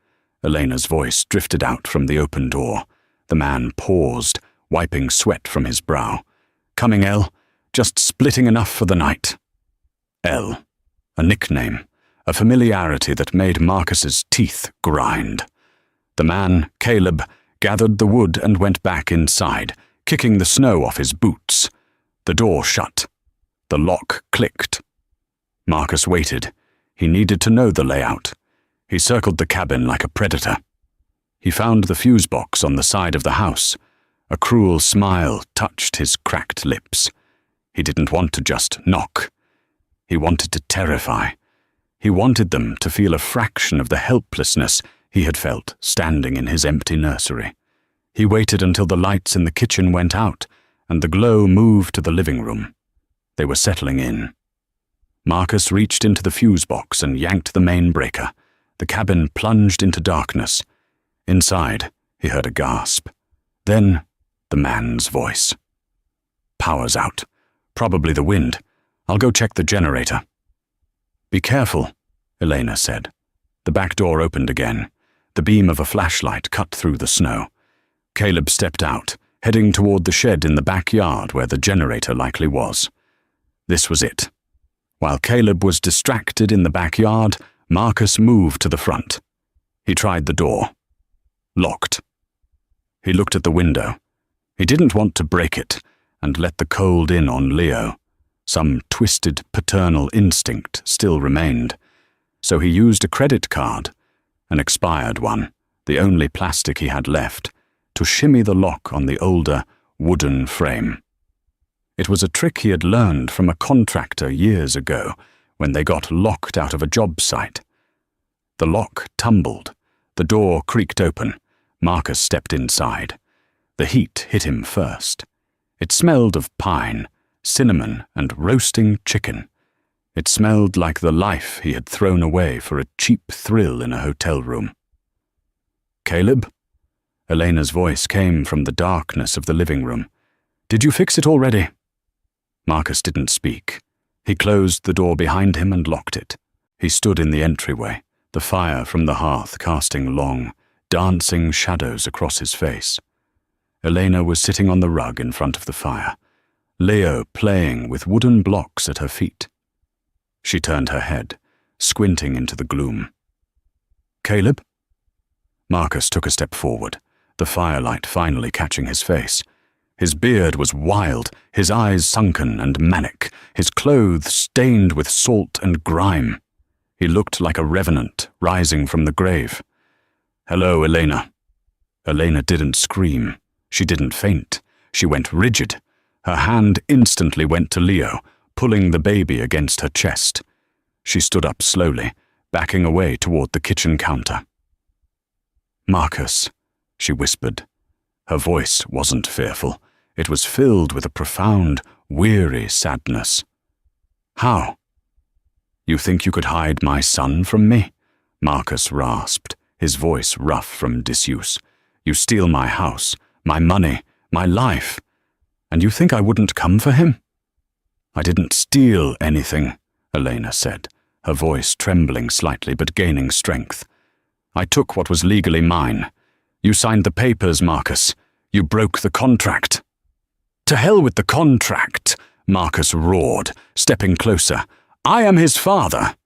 Elena's voice drifted out from the open door. The man paused, wiping sweat from his brow. "Coming, El? Just splitting enough for the night." El, a nickname, a familiarity that made Marcus's teeth grind. The man, Caleb, gathered the wood and went back inside, kicking the snow off his boots. The door shut. The lock clicked. Marcus waited. He needed to know the layout. He circled the cabin like a predator. He found the fuse box on the side of the house. A cruel smile touched his cracked lips. He didn't want to just knock. He wanted to terrify. He wanted them to feel a fraction of the helplessness he had felt standing in his empty nursery. He waited until the lights in the kitchen went out and the glow moved to the living room. They were settling in. Marcus reached into the fuse box and yanked the main breaker. The cabin plunged into darkness. Inside, he heard a gasp. Then, the man's voice. "Power's out. Probably the wind. I'll go check the generator." "Be careful," Elena said. The back door opened again. The beam of a flashlight cut through the snow. Caleb stepped out, heading toward the shed in the backyard where the generator likely was. This was it. While Caleb was distracted in the backyard, Marcus moved to the front. He tried the door. Locked. He looked at the window. He didn't want to break it and let the cold in on Leo. Some twisted paternal instinct still remained. So he used a credit card, an expired one, the only plastic he had left, to shimmy the lock on the older, wooden frame. It was a trick he had learned from a contractor years ago when they got locked out of a job site. The lock tumbled. The door creaked open. Marcus stepped inside. The heat hit him first. It smelled of pine, cinnamon, and roasting chicken. It smelled like the life he had thrown away for a cheap thrill in a hotel room. "Caleb?" Elena's voice came from the darkness of the living room. "Did you fix it already?" Marcus didn't speak. He closed the door behind him and locked it. He stood in the entryway, the fire from the hearth casting long, dancing shadows across his face. Elena was sitting on the rug in front of the fire, Leo playing with wooden blocks at her feet. She turned her head, squinting into the gloom. "Caleb?" Marcus took a step forward, the firelight finally catching his face. His beard was wild, his eyes sunken and manic, his clothes stained with salt and grime. He looked like a revenant rising from the grave. "Hello, Elena." Elena didn't scream. She didn't faint. She went rigid. Her hand instantly went to Leo, pulling the baby against her chest. She stood up slowly, backing away toward the kitchen counter. "Marcus," she whispered. Her voice wasn't fearful. It was filled with a profound, weary sadness. "How?" "You think you could hide my son from me?" Marcus rasped, his voice rough from disuse. "You steal my house, my money, my life, and you think I wouldn't come for him?" I didn't steal anything, Elena said, her voice trembling slightly but gaining strength. I took what was legally mine. You signed the papers, Marcus. You broke the contract. To hell with the contract, Marcus roared, stepping closer. I am his father.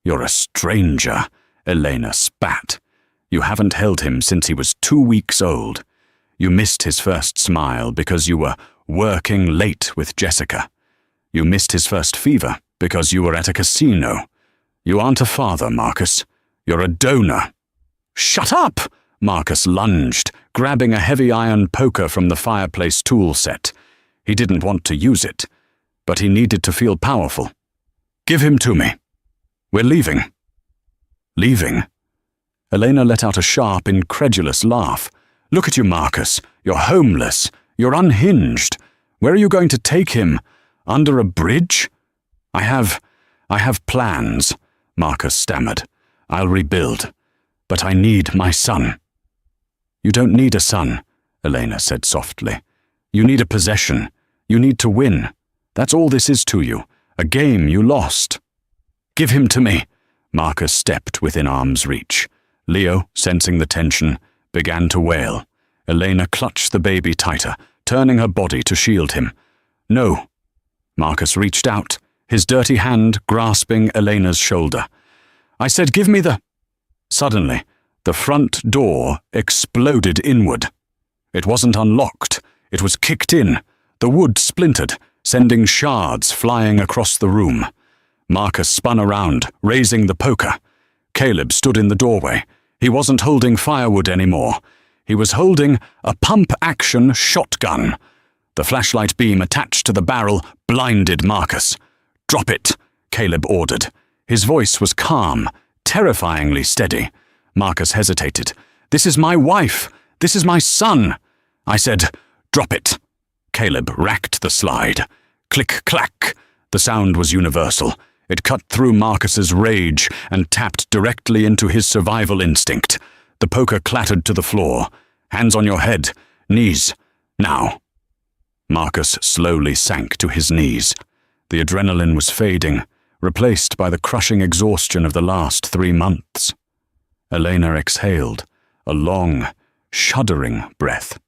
You're a stranger, Elena spat. You haven't held him since he was 2 weeks old. You missed his first smile because you were working late with Jessica. You missed his first fever because you were at a casino. You aren't a father, Marcus. You're a donor. Shut up! Marcus lunged, grabbing a heavy iron poker from the fireplace tool set. He didn't want to use it, but he needed to feel powerful. Give him to me. We're leaving. Leaving? Elena let out a sharp, incredulous laugh. Look at you, Marcus. You're homeless. You're unhinged. Where are you going to take him? Under a bridge? I have plans, Marcus stammered. I'll rebuild. But I need my son. You don't need a son, Elena said softly. You need a possession. You need to win. That's all this is to you. A game you lost. Give him to me. Marcus stepped within arm's reach. Leo, sensing the tension, began to wail. Elena clutched the baby tighter, turning her body to shield him. No. Marcus reached out, his dirty hand grasping Elena's shoulder. I said, give me the... Suddenly, the front door exploded inward. It wasn't unlocked. It was kicked in. The wood splintered, sending shards flying across the room. Marcus spun around, raising the poker. Caleb stood in the doorway. He wasn't holding firewood anymore. He was holding a pump-action shotgun. The flashlight beam attached to the barrel blinded Marcus. Drop it, Caleb ordered. His voice was calm, terrifyingly steady. Marcus hesitated. This is my wife. This is my son. I said, drop it. Caleb racked the slide. Click-clack. The sound was universal. It cut through Marcus's rage and tapped directly into his survival instinct. The poker clattered to the floor. Hands on your head. Knees. Now. Marcus slowly sank to his knees. The adrenaline was fading, replaced by the crushing exhaustion of the last 3 months. Elena exhaled, a long, shuddering breath.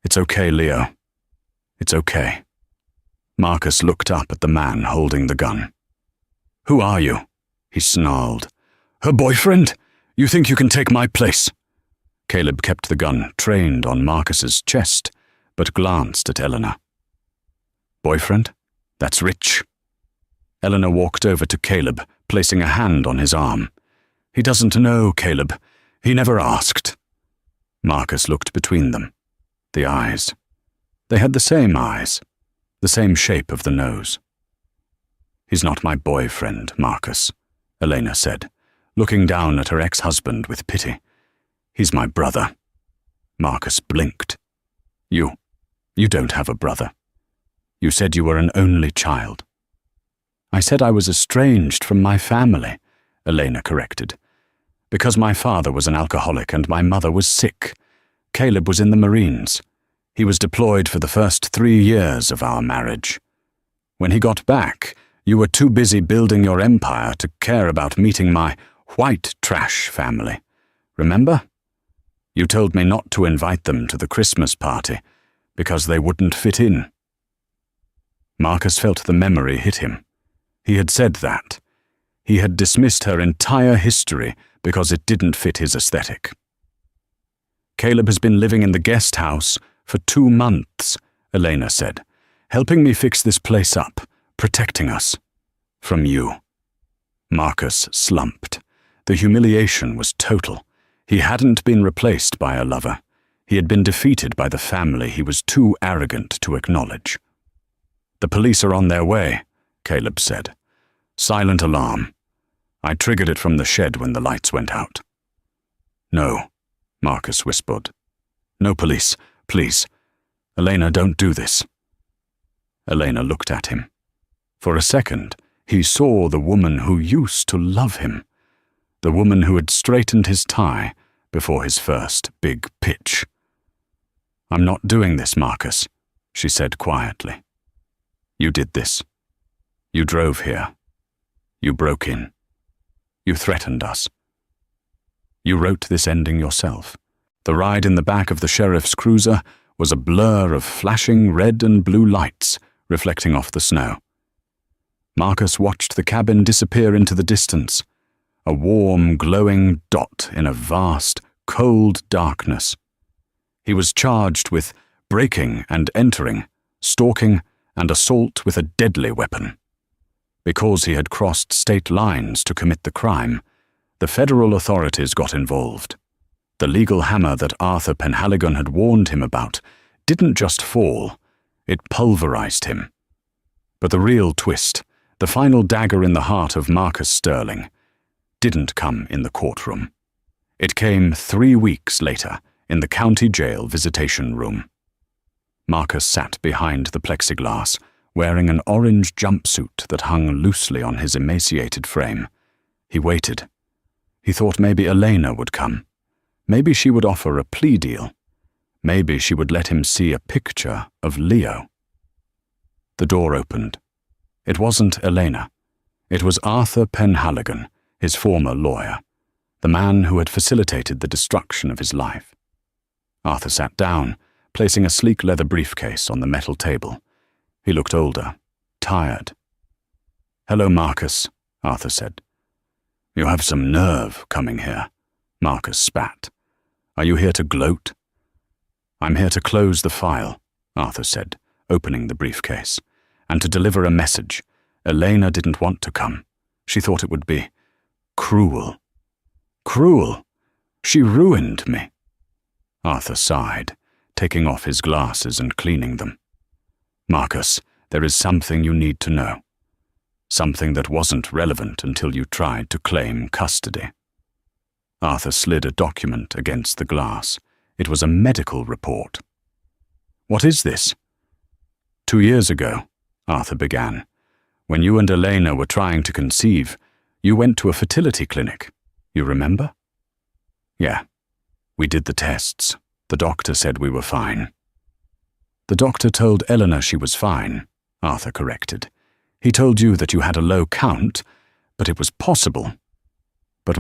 It's okay, Leo. It's okay. Marcus looked up at the man holding the gun. Who are you? He snarled. Her boyfriend? You think you can take my place? Caleb kept the gun trained on Marcus's chest, but glanced at Elena. Boyfriend? That's rich. Elena walked over to Caleb, placing a hand on his arm. He doesn't know, Caleb. He never asked. Marcus looked between them. The eyes. They had the same eyes, the same shape of the nose. He's not my boyfriend, Marcus, Elena said, looking down at her ex-husband with pity. He's my brother. Marcus blinked. You don't have a brother. You said you were an only child. I said I was estranged from my family, Elena corrected. Because my father was an alcoholic and my mother was sick. Caleb was in the Marines. He was deployed for the first 3 years of our marriage. When he got back, you were too busy building your empire to care about meeting my white trash family. Remember? You told me not to invite them to the Christmas party because they wouldn't fit in. Marcus felt the memory hit him. He had said that. He had dismissed her entire history because it didn't fit his aesthetic. Caleb has been living in the guest house for 2 months, Elena said, helping me fix this place up, protecting us. From you. Marcus slumped. The humiliation was total. He hadn't been replaced by a lover. He had been defeated by the family he was too arrogant to acknowledge. The police are on their way, Caleb said. Silent alarm. I triggered it from the shed when the lights went out. No, Marcus whispered. No police, please. Elena, don't do this. Elena looked at him. For a second, he saw the woman who used to love him, the woman who had straightened his tie before his first big pitch. I'm not doing this, Marcus, she said quietly. You did this You drove here. You broke in. You threatened us. You wrote this ending yourself. The ride in the back of the sheriff's cruiser was a blur of flashing red and blue lights reflecting off the snow. Marcus watched the cabin disappear into the distance, a warm, glowing dot in a vast, cold darkness. He was charged with breaking and entering, stalking, and assault with a deadly weapon. Because he had crossed state lines to commit the crime, the federal authorities got involved. The legal hammer that Arthur Penhaligon had warned him about didn't just fall, it pulverized him. But the real twist, the final dagger in the heart of Marcus Sterling, didn't come in the courtroom. It came 3 weeks later in the county jail visitation room. Marcus sat behind the plexiglass, wearing an orange jumpsuit that hung loosely on his emaciated frame. He waited. He thought maybe Elena would come. Maybe she would offer a plea deal. Maybe she would let him see a picture of Leo. The door opened. It wasn't Elena. It was Arthur Penhaligon, his former lawyer, the man who had facilitated the destruction of his life. Arthur sat down, placing a sleek leather briefcase on the metal table. He looked older, tired. "Hello, Marcus," Arthur said. "You have some nerve coming here," Marcus spat. "Are you here to gloat?" "I'm here to close the file," Arthur said, opening the briefcase, "and to deliver a message. Elena didn't want to come. She thought it would be cruel." "Cruel? She ruined me." Arthur sighed, taking off his glasses and cleaning them. "Marcus, there is something you need to know. Something that wasn't relevant until you tried to claim custody." Arthur slid a document against the glass. It was a medical report. "What is this?" "2 years ago," Arthur began, "when you and Elena were trying to conceive, you went to a fertility clinic. You remember?" "Yeah. We did the tests. The doctor said we were fine." "The doctor told Elena she was fine," Arthur corrected. "He told you that you had a low count, but it was possible." "But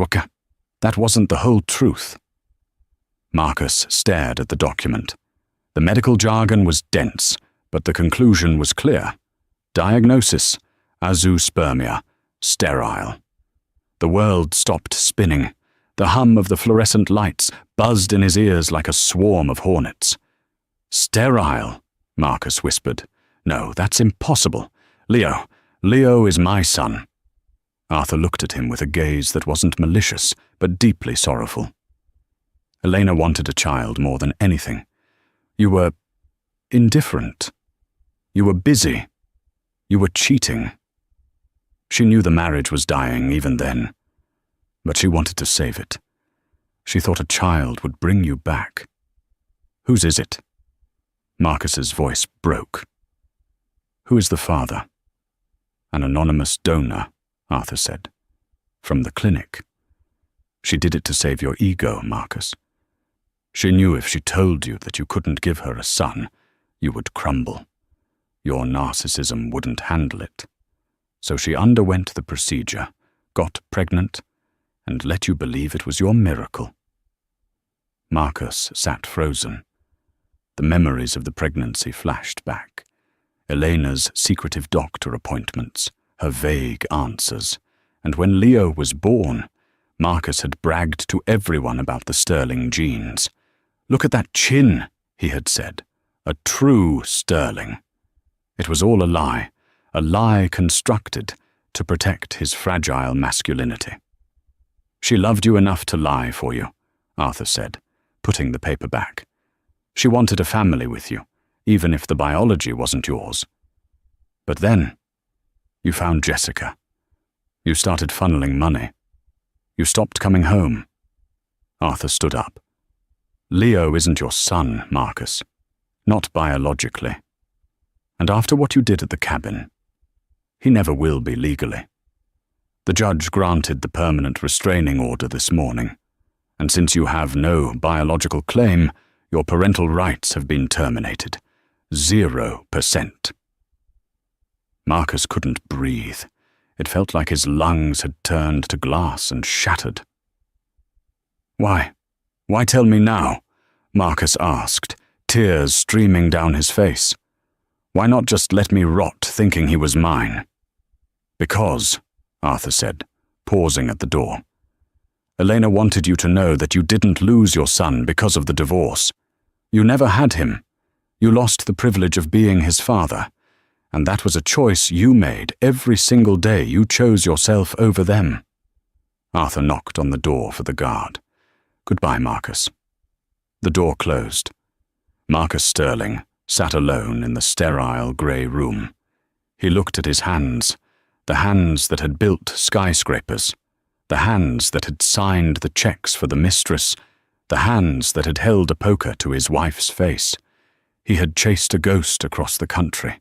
that wasn't the whole truth." Marcus stared at the document. The medical jargon was dense, but the conclusion was clear. Diagnosis: azoospermia, sterile. The world stopped spinning. The hum of the fluorescent lights buzzed in his ears like a swarm of hornets. "Sterile," Marcus whispered. "No, that's impossible. Leo is my son." Arthur looked at him with a gaze that wasn't malicious, but deeply sorrowful. "Elena wanted a child more than anything. You were indifferent. You were busy. You were cheating. She knew the marriage was dying even then, but she wanted to save it. She thought a child would bring you back. Whose is it?" Marcus's voice broke. "Who is the father?" "An anonymous donor," Arthur said. "From the clinic. She did it to save your ego, Marcus. She knew if she told you that you couldn't give her a son, you would crumble. Your narcissism wouldn't handle it. So she underwent the procedure, got pregnant, and let you believe it was your miracle." Marcus sat frozen. The memories of the pregnancy flashed back. Elena's secretive doctor appointments, her vague answers, and when Leo was born, Marcus had bragged to everyone about the Sterling genes. "Look at that chin," he had said. "A true Sterling." It was all a lie constructed to protect his fragile masculinity. "She loved you enough to lie for you," Arthur said, putting the paper back. "She wanted a family with you, even if the biology wasn't yours. But then, you found Jessica. You started funneling money. You stopped coming home." Arthur stood up. "Leo isn't your son, Marcus. Not biologically. And after what you did at the cabin, he never will be legally. The judge granted the permanent restraining order this morning, and since you have no biological claim, your parental rights have been terminated. 0%. Marcus couldn't breathe. It felt like his lungs had turned to glass and shattered. "Why? Why tell me now?" Marcus asked, tears streaming down his face. "Why not just let me rot thinking he was mine?" "Because," Arthur said, pausing at the door, "Elena wanted you to know that you didn't lose your son because of the divorce. You never had him. You lost the privilege of being his father, and that was a choice you made every single day you chose yourself over them." Arthur knocked on the door for the guard. "Goodbye, Marcus." The door closed. Marcus Sterling sat alone in the sterile grey room. He looked at his hands, the hands that had built skyscrapers, the hands that had signed the checks for the mistress, the hands that had held a poker to his wife's face. He had chased a ghost across the country.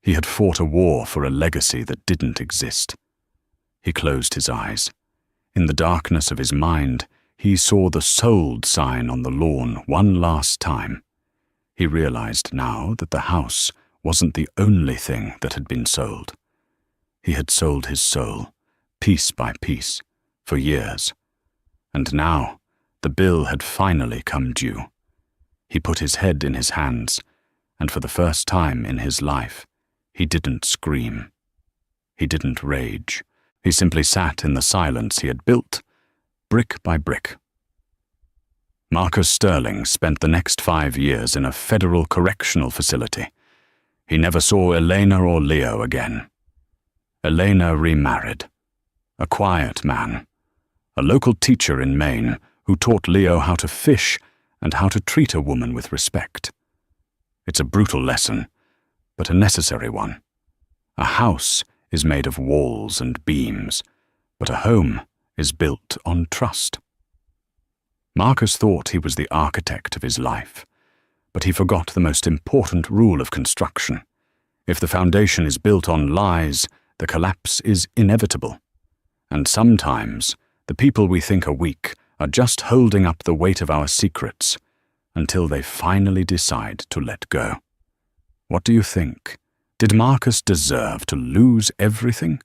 He had fought a war for a legacy that didn't exist. He closed his eyes. In the darkness of his mind, he saw the sold sign on the lawn one last time. He realized now that the house wasn't the only thing that had been sold. He had sold his soul, piece by piece, for years. And now, the bill had finally come due. He put his head in his hands, and for the first time in his life, he didn't scream. He didn't rage. He simply sat in the silence he had built, brick by brick. Marcus Sterling spent the next 5 years in a federal correctional facility. He never saw Elena or Leo again. Elena remarried. A quiet man. A local teacher in Maine who taught Leo how to fish and how to treat a woman with respect. It's a brutal lesson, but a necessary one. A house is made of walls and beams, but a home is built on trust. Marcus thought he was the architect of his life, but he forgot the most important rule of construction. If the foundation is built on lies, the collapse is inevitable. And sometimes, the people we think are weak are just holding up the weight of our secrets until they finally decide to let go. What do you think? Did Marcus deserve to lose everything,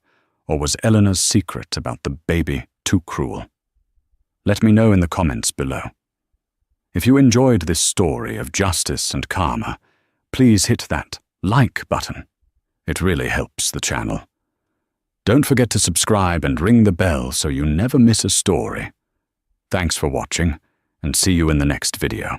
or was Elena's secret about the baby too cruel? Let me know in the comments below. If you enjoyed this story of justice and karma, please hit that like button. It really helps the channel. Don't forget to subscribe and ring the bell so you never miss a story. Thanks for watching, and see you in the next video.